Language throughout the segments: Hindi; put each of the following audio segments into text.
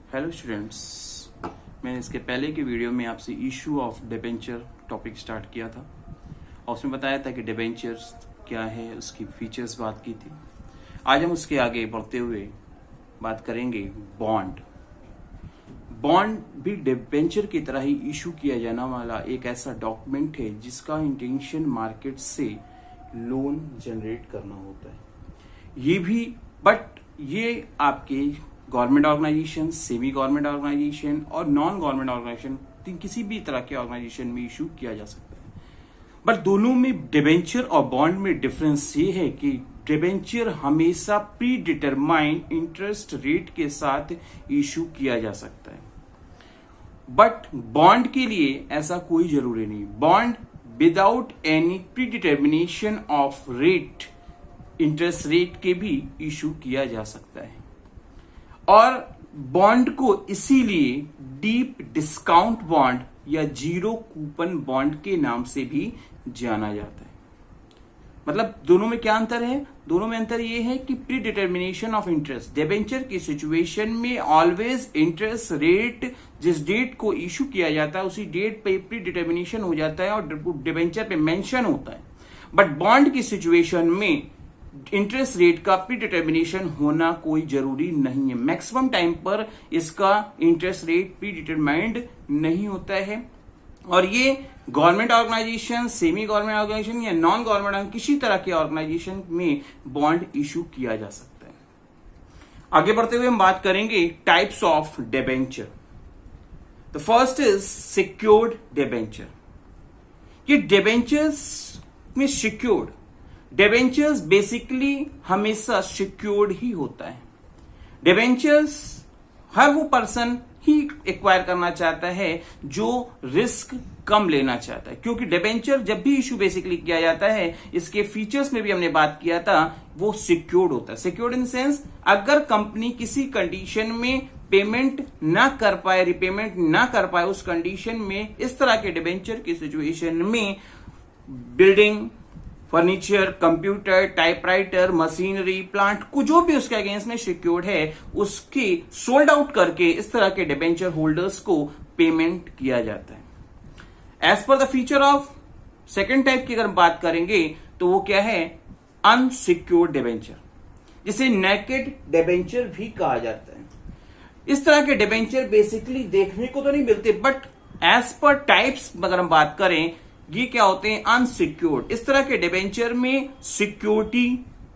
हेलो स्टूडेंट्स, मैंने इसके पहले की वीडियो में आपसे issue of debenture topic start किया था और उसमें बताया था कि डिबेंचर्स क्या है, उसकी फीचर्स बात की थी। आज हम उसके आगे बढ़ते हुए बात करेंगे बॉन्ड। बॉन्ड भी डिबेंचर की तरह ही इशू किया जाने वाला एक ऐसा डॉक्यूमेंट है जिसका इंटेंशन मार्केट से लोन जनरेट करना होता है। ये भी बट ये आपके government organisation, semi government organisation और नॉन गवर्नमेंट ऑर्गेनाइजेशन किसी भी तरह के ऑर्गेनाइजेशन में इशू किया जा सकता है। बट दोनों में डिबेंचर और बॉन्ड में डिफरेंस ये है कि डिबेंचर हमेशा प्री डिटरमाइंड इंटरेस्ट रेट के साथ इशू किया जा सकता है, बट बॉन्ड के लिए ऐसा कोई जरूरी नहीं। Bond without any pre determination of rate, interest rate के भी इशू किया जा सकता है। और बॉन्ड को इसीलिए डीप डिस्काउंट बॉन्ड या जीरो कूपन बॉन्ड के नाम से भी जाना जाता है। मतलब दोनों में क्या अंतर है? दोनों में अंतर यह है कि pre determination of interest, debenture की सिचुएशन में ऑलवेज इंटरेस्ट रेट जिस डेट को इशू किया जाता है उसी डेट पे प्री डिटर्मिनेशन हो जाता है और डिबेंचर पे मेंशन होता है। बट बॉन्ड की सिचुएशन में इंटरेस्ट रेट का प्री डिटर्मिनेशन होना कोई जरूरी नहीं है। मैक्सिमम टाइम पर इसका इंटरेस्ट रेट प्री डिटरमाइंड नहीं होता है और ये government organisation, semi government organisation या नॉन गवर्नमेंट किसी तरह के ऑर्गेनाइजेशन में बॉन्ड इशू किया जा सकता है। आगे बढ़ते हुए हम बात करेंगे types of debenture. The first is secured debenture. ये डिबेंचर्स में सिक्योर्ड, डिबेंचर्स बेसिकली हमेशा सिक्योर्ड ही होता है। डिबेंचर्स हर वो पर्सन ही एक्वायर करना चाहता है जो रिस्क कम लेना चाहता है, क्योंकि डिबेंचर जब भी इशू बेसिकली किया जाता है, इसके फीचर्स में भी हमने बात किया था, वो सिक्योर्ड होता है। सिक्योर्ड इन सेंस अगर कंपनी किसी कंडीशन में पेमेंट ना कर पाए, रिपेमेंट ना कर पाए, उस कंडीशन में इस तरह के डिबेंचर की सिचुएशन में building, furniture, computer, typewriter, machinery, plant को जो भी उसके अगेंस्ट में सिक्योर्ड है उसके सोल्ड आउट करके इस तरह के डिबेंचर होल्डर्स को पेमेंट किया जाता है। As per the feature of second type की अगर बात करेंगे तो वो क्या है? अनसिक्योर्ड डिबेंचर, जिसे नेकेड डिबेंचर भी कहा जाता है। इस तरह के डिबेंचर बेसिकली देखने को तो नहीं मिलते, बट एज पर टाइप्स अगर हम बात करें, ये क्या होते हैं? अनसिक्योर्ड। इस तरह के डिबेंचर में सिक्योरिटी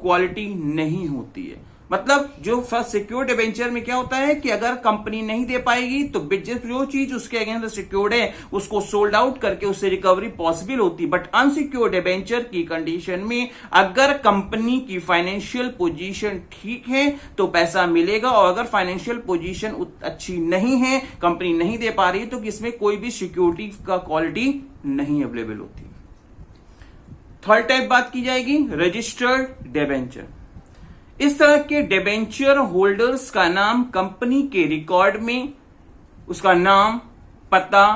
क्वालिटी नहीं होती है। मतलब जो फर्स्ट सिक्योर डिबेंचर में क्या होता है कि अगर कंपनी नहीं दे पाएगी तो जो चीज उसके अगेंस्ट सिक्योर्ड है उसको सोल्ड आउट करके उससे रिकवरी पॉसिबल होती है। बट अनसिक्योर डिबेंचर की कंडीशन में अगर कंपनी की फाइनेंशियल पोजीशन ठीक है तो पैसा मिलेगा, और अगर फाइनेंशियल पोजीशन अच्छी नहीं है, कंपनी नहीं दे पा रही, तो इसमें कोई भी सिक्योरिटी का क्वालिटी नहीं अवेलेबल होती। थर्ड टाइप बात की जाएगी रजिस्टर्ड डिबेंचर। इस तरह के डिबेंचर होल्डर्स का नाम कंपनी के रिकॉर्ड में, उसका नाम, पता,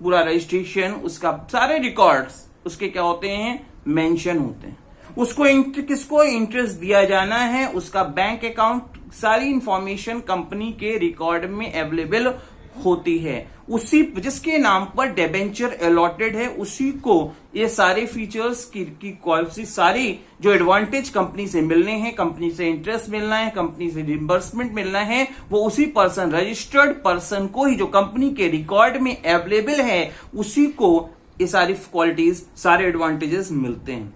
पूरा रजिस्ट्रेशन, उसका सारे रिकॉर्ड्स उसके क्या होते हैं? मेंशन होते हैं। उसको किसको इंटरेस्ट दिया जाना है, उसका बैंक अकाउंट, सारी इंफॉर्मेशन कंपनी के रिकॉर्ड में अवेलेबल होती है। उसी जिसके नाम पर डिबेंचर अलॉटेड है उसी को ये सारे फीचर्स की सारी जो एडवांटेज कंपनी से मिलने हैं, कंपनी से इंटरेस्ट मिलना है, कंपनी से रिम्बर्समेंट मिलना है, वो उसी पर्सन, रजिस्टर्ड पर्सन को ही, जो कंपनी के रिकॉर्ड में अवेलेबल है, उसी को ये सारी क्वालिटीज, सारे एडवांटेजेस मिलते हैं।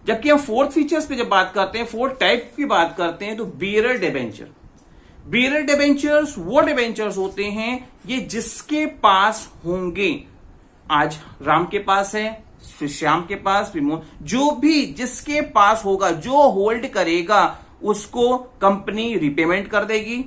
जबकि हम फोर्थ फीचर्स पे जब बात करते हैं, फोर्थ टाइप की बात करते हैं, तो बियरर डिबेंचर। बियरर डिबेंचर्स वो डिबेंचर्स होते हैं ये जिसके पास होंगे, आज राम के पास है, फिर श्याम के पास, फिर जो भी जिसके पास होगा, जो होल्ड करेगा, उसको कंपनी रिपेमेंट कर देगी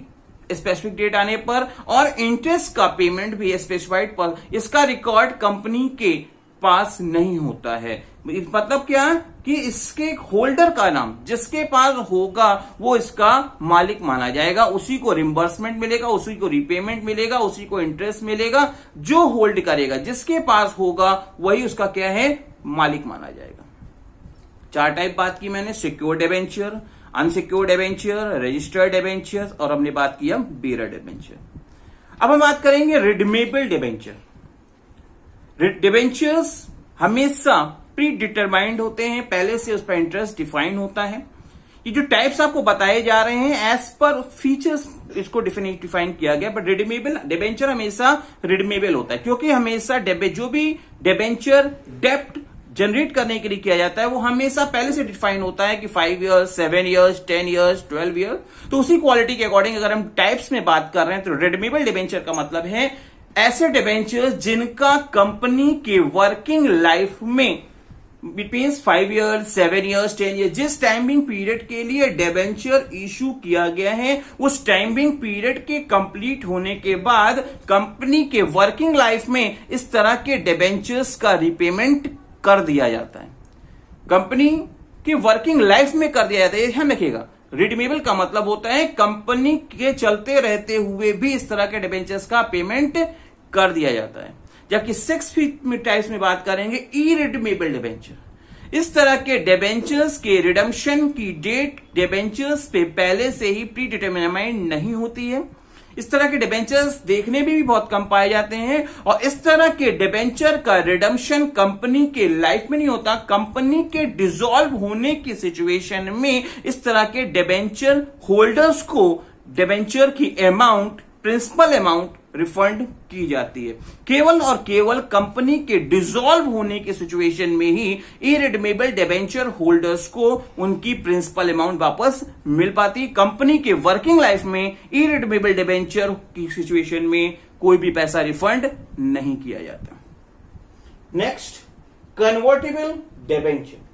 स्पेसिफिक डेट आने पर, और इंटरेस्ट का पेमेंट भी स्पेसिफाइड पर। इसका रिकॉर्ड कंपनी के पास नहीं होता है। मतलब क्या कि इसके होल्डर का नाम जिसके पास होगा वो इसका मालिक माना जाएगा, उसी को रिम्बर्समेंट मिलेगा, उसी को रिपेमेंट मिलेगा, उसी को इंटरेस्ट मिलेगा। जो होल्ड करेगा, जिसके पास होगा, वही उसका क्या है? मालिक माना जाएगा। चार टाइप बात की मैंने, secure debenture, unsecured debenture, registered debenture और हमने बात किया बेरर डिबेंचर। अब हम बात करेंगे रिडीमेबल डिबेंचर। डिबेंचर्स हमेशा प्री डिटरमाइंड होते हैं, पहले से उस पर इंटरेस्ट डिफाइन होता है। ये जो टाइप्स आपको बताए जा रहे हैं एज पर फीचर्स इसको डिफाइन किया गया, बट रिडीमेबल डिबेंचर हमेशा रिडीमेबल होता है, क्योंकि हमेशा जो भी डिबेंचर डेप्ट जनरेट करने के लिए किया जाता है वो हमेशा पहले से डिफाइन होता है कि 5 इयर्स, 7 इयर्स, 10 इयर्स, 12 ईयर। तो उसी क्वालिटी के अकॉर्डिंग अगर हम टाइप्स में बात कर रहे हैं तो रिडीमेबल डिबेंचर का मतलब है ऐसे डिबेंचर्स जिनका कंपनी के वर्किंग लाइफ में बिटवीन 5 इयर्स, 7 इयर्स, 10 ईयर, जिस टाइमिंग पीरियड के लिए डिबेंचर इशू किया गया है उस टाइमिंग पीरियड के कंप्लीट होने के बाद कंपनी के वर्किंग लाइफ में इस तरह के डिबेंचर्स का रिपेमेंट कर दिया जाता है। कंपनी की वर्किंग लाइफ में कर दिया जाता है, ध्यान रखिएगा। रिडीमेबल का मतलब होता है कंपनी के चलते रहते हुए भी इस तरह के डिबेंचर्स का पेमेंट कर दिया जाता है। जबकि 6 टाइप्स में बात करेंगे इरिडीमेबल डिबेंचर। इस तरह के डिबेंचर्स के रिडम्पशन की डेट डिबेंचर्स पे पहले से ही प्री डिटरमाइंड नहीं होती है। इस तरह के डिबेंचर्स देखने में भी बहुत कम पाए जाते हैं और इस तरह के डिबेंचर का रिडम्पशन कंपनी के लाइफ में नहीं होता, कंपनी के डिसॉल्व होने की सिचुएशन में इस तरह के डिबेंचर होल्डर्स को डिबेंचर की अमाउंट, प्रिंसिपल अमाउंट रिफंड की जाती है। केवल और केवल कंपनी के डिसॉल्व होने की सिचुएशन में ही इरिडीमेबल डिबेंचर होल्डर्स को उनकी प्रिंसिपल अमाउंट वापस मिल पाती। कंपनी के वर्किंग लाइफ में इरिडीमेबल डिबेंचर की सिचुएशन में कोई भी पैसा रिफंड नहीं किया जाता। Next, convertible debenture.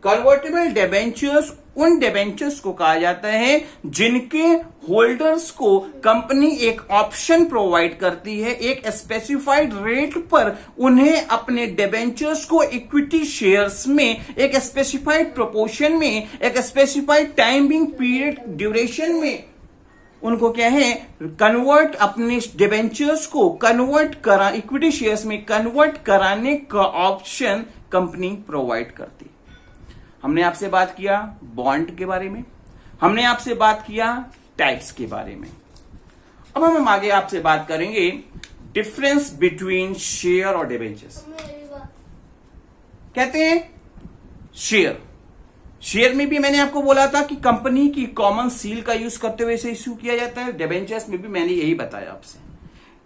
Convertible debentures उन डिबेंचर्स को कहा जाता है जिनके होल्डर्स को कंपनी एक ऑप्शन प्रोवाइड करती है, एक स्पेसिफाइड रेट पर उन्हें अपने डिबेंचर्स को इक्विटी शेयर्स में एक स्पेसिफाइड प्रोपोर्शन में, एक स्पेसिफाइड टाइमिंग पीरियड ड्यूरेशन में उनको क्या है कन्वर्ट, अपने डिबेंचर्स को कन्वर्ट करा इक्विटी शेयर्स में कन्वर्ट कराने का ऑप्शन कंपनी प्रोवाइड करती है। हमने आपसे बात किया बॉन्ड के बारे में, हमने आपसे बात किया टाइप्स के बारे में। अब हम आगे आपसे बात करेंगे डिफरेंस बिटवीन शेयर और डिबेंचर्स। कहते हैं शेयर में भी मैंने आपको बोला था कि कंपनी की कॉमन सील का यूज करते हुए इसे इश्यू किया जाता है। डिबेंचर्स में भी मैंने यही बताया आपसे।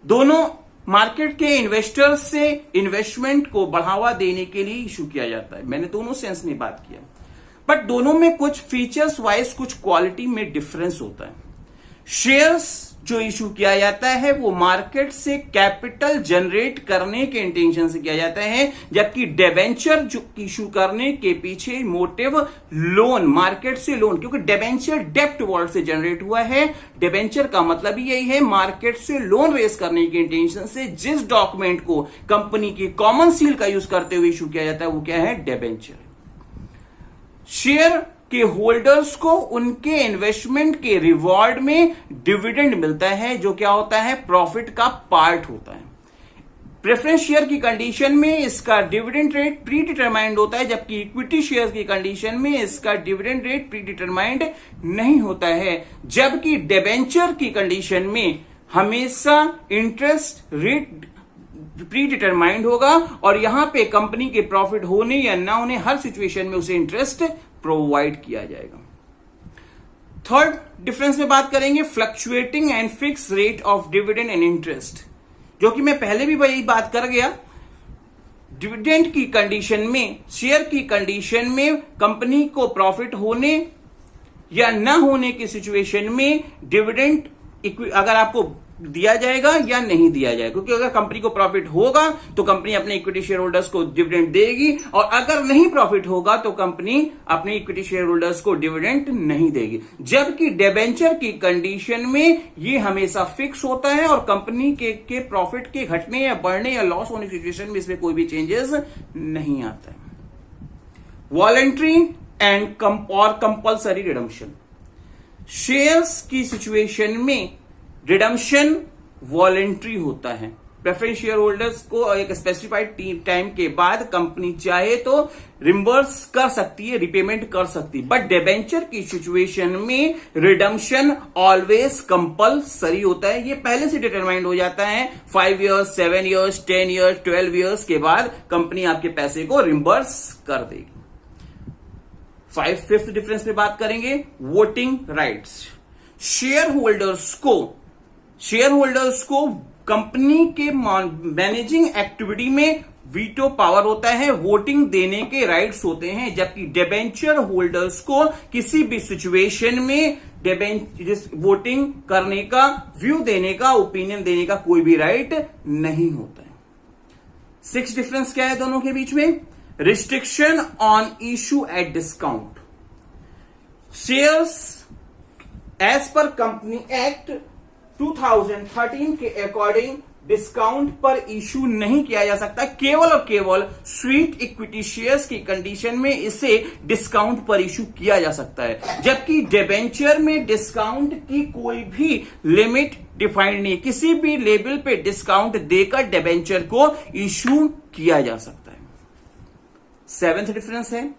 दोनों मार्केट के इन्वेस्टर्स से इन्वेस्टमेंट को बढ़ावा देने के लिए इशू किया जाता है। मैंने दोनों सेंस में बात किया, बट दोनों में कुछ फीचर्स वाइज कुछ क्वालिटी में डिफरेंस होता है। शेयर्स जो इशू किया जाता है वो मार्केट से कैपिटल जनरेट करने के इंटेंशन से किया जाता है, जबकि डिबेंचर जो इशू करने के पीछे मोटिव लोन, मार्केट से लोन, क्योंकि डिबेंचर डेप्ट वर्ड से जनरेट हुआ है। डिबेंचर का मतलब ही यही है, मार्केट से लोन रेज करने के इंटेंशन से जिस डॉक्यूमेंट को कंपनी की कॉमन सील का यूज करते हुए इशू किया जाता है वो क्या है, डिबेंचर। शेयर के होल्डर्स को उनके इन्वेस्टमेंट के रिवॉर्ड में डिविडेंड मिलता है, जो क्या होता है, प्रॉफिट का पार्ट होता है। प्रेफरेंस शेयर की कंडीशन में इसका डिविडेंड रेट प्री डिटरमाइंड होता है, जबकि इक्विटी शेयर की कंडीशन में इसका डिविडेंड रेट प्री डिटरमाइंड नहीं होता है। जबकि डिबेंचर की कंडीशन में हमेशा इंटरेस्ट रेट प्री डिटरमाइंड होगा और यहां पे कंपनी के प्रॉफिट होने या ना होने हर सिचुएशन में उसे इंटरेस्ट प्रोवाइड किया जाएगा। थर्ड डिफरेंस में बात करेंगे fluctuating and fix rate of dividend and interest, जो कि मैं पहले भी वही बात कर गया। डिविडेंड की कंडीशन में, शेयर की कंडीशन में कंपनी को प्रॉफिट होने या ना होने की सिचुएशन में डिविडेंड अगर आपको दिया जाएगा या नहीं दिया जाएगा, क्योंकि अगर कंपनी को प्रॉफिट होगा तो कंपनी अपने इक्विटी शेयर होल्डर्स को डिविडेंड देगी और अगर नहीं प्रॉफिट होगा तो कंपनी अपने इक्विटी शेयर होल्डर्स को डिविडेंड नहीं देगी। जबकि डिबेंचर की कंडीशन में ये हमेशा फिक्स होता है और कंपनी के प्रॉफिट के घटने या बढ़ने या लॉस होने की सिचुएशन में इसमें कोई भी चेंजेस नहीं आता है। वॉलंटरी एंड और कंपल्सरी रिडम्पशन। शेयर्स की सिचुएशन में रिडम्पशन वॉलेंट्री होता है, प्रेफरेंस शेयर होल्डर्स को एक स्पेसिफाइड टाइम के बाद कंपनी चाहे तो रिम्बर्स कर सकती है, रिपेमेंट कर सकती है, बट डिबेंचर की सिचुएशन में रिडम्पशन ऑलवेज कंपलसरी होता है। ये पहले से डिटरमाइंड हो जाता है। 5 इयर्स, 7 इयर्स, 10 इयर्स, 12 इयर्स के बाद कंपनी आपके पैसे को रिम्बर्स कर देगी। फिफ्थ डिफरेंस पे बात करेंगे, वोटिंग राइट्स। शेयर होल्डर्स को कंपनी के मैनेजिंग एक्टिविटी में वीटो पावर होता है, वोटिंग देने के राइट्स होते हैं, जबकि डिबेंचर होल्डर्स को किसी भी सिचुएशन में वोटिंग करने का, व्यू देने का, ओपिनियन देने का कोई भी राइट नहीं होता है। 6 डिफरेंस क्या है दोनों के बीच में? Restriction on issue at discount. Shares as per company act 2013 के अकॉर्डिंग डिस्काउंट पर इशू नहीं किया जा सकता। केवल और केवल स्वीट इक्विटी शेयर्स की कंडीशन में इसे डिस्काउंट पर इशू किया जा सकता है, जबकि डिबेंचर में डिस्काउंट की कोई भी लिमिट डिफाइंड नहीं, किसी भी लेवल पे डिस्काउंट देकर डिबेंचर को इशू किया जा सकता है। 7th डिफरेंस है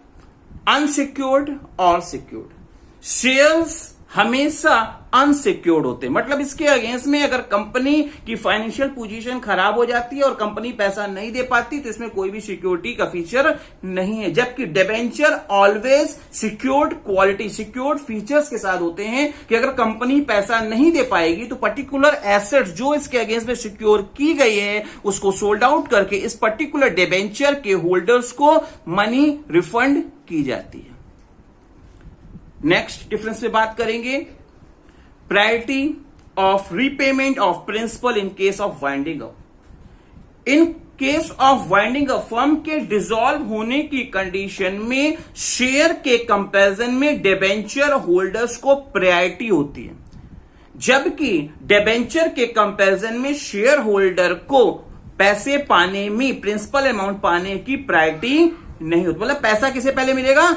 अनसिक्योर्ड और सिक्योर्ड। शेयर्स हमेशा अनसिक्योर्ड होते हैं, मतलब इसके अगेंस्ट में अगर कंपनी की फाइनेंशियल पोजीशन खराब हो जाती है और कंपनी पैसा नहीं दे पाती तो इसमें कोई भी सिक्योरिटी का फीचर नहीं है, जबकि debenture always secured quality, secured features के साथ होते हैं कि अगर कंपनी पैसा नहीं दे पाएगी तो पर्टिकुलर एसेट्स जो इसके अगेंस्ट में सिक्योर की गई है उसको सोल्ड आउट करके इस पर्टिकुलर डिबेंचर के होल्डर्स को मनी रिफंड की जाती है। नेक्स्ट डिफरेंस पे बात करेंगे, priority of repayment of principal in case of winding up. In case of winding up firm के डिसॉल्व होने की कंडीशन में शेयर के कंपैरिजन में डिबेंचर होल्डर्स को प्रायोरिटी होती है, जबकि डिबेंचर के कंपैरिजन में शेयर होल्डर को पैसे पाने में, प्रिंसिपल अमाउंट पाने की प्रायोरिटी नहीं होती। मतलब पैसा किसे पहले मिलेगा?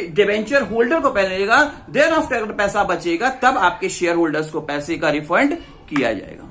डिबेंचर होल्डर को पहले मिलेगा, देन आफ्टर अगर पैसा बचेगा तब आपके शेयर होल्डर्स को पैसे का रिफंड किया जाएगा।